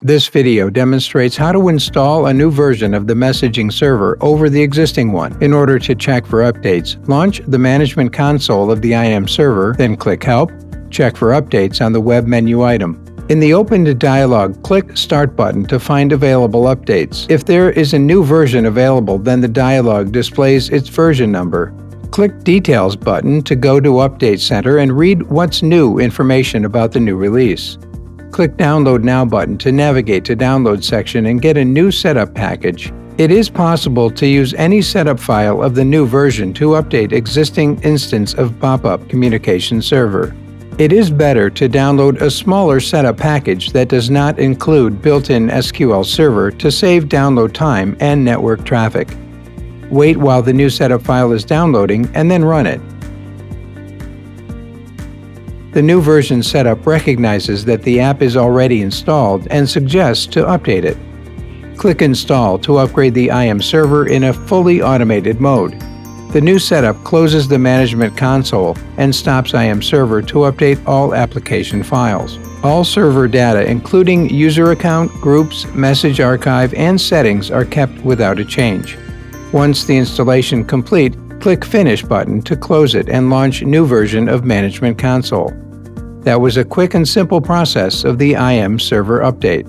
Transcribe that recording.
This video demonstrates how to install a new version of the messaging server over the existing one. In order to check for updates, launch the management console of the IM server, then click Help. Check for updates on the web menu item. In the Open dialog, click Start button to find available updates. If there is a new version available, then the dialog displays its version number. Click Details button to go to Update Center and read what's new information about the new release. Click Download Now button to navigate to Download section and get a new setup package. It is possible to use any setup file of the new version to update existing instance of Bopup Communication Server. It is better to download a smaller setup package that does not include built-in SQL Server to save download time and network traffic. Wait while the new setup file is downloading and then run it. The new version setup recognizes that the app is already installed and suggests to update it. Click Install to upgrade the IM server in a fully automated mode. The new setup closes the management console and stops IM server to update all application files. All server data, including user account, groups, message archive, and settings, are kept without a change. Once the installation complete, click Finish button to close it and launch new version of Management Console. That was a quick and simple process of the IM server update.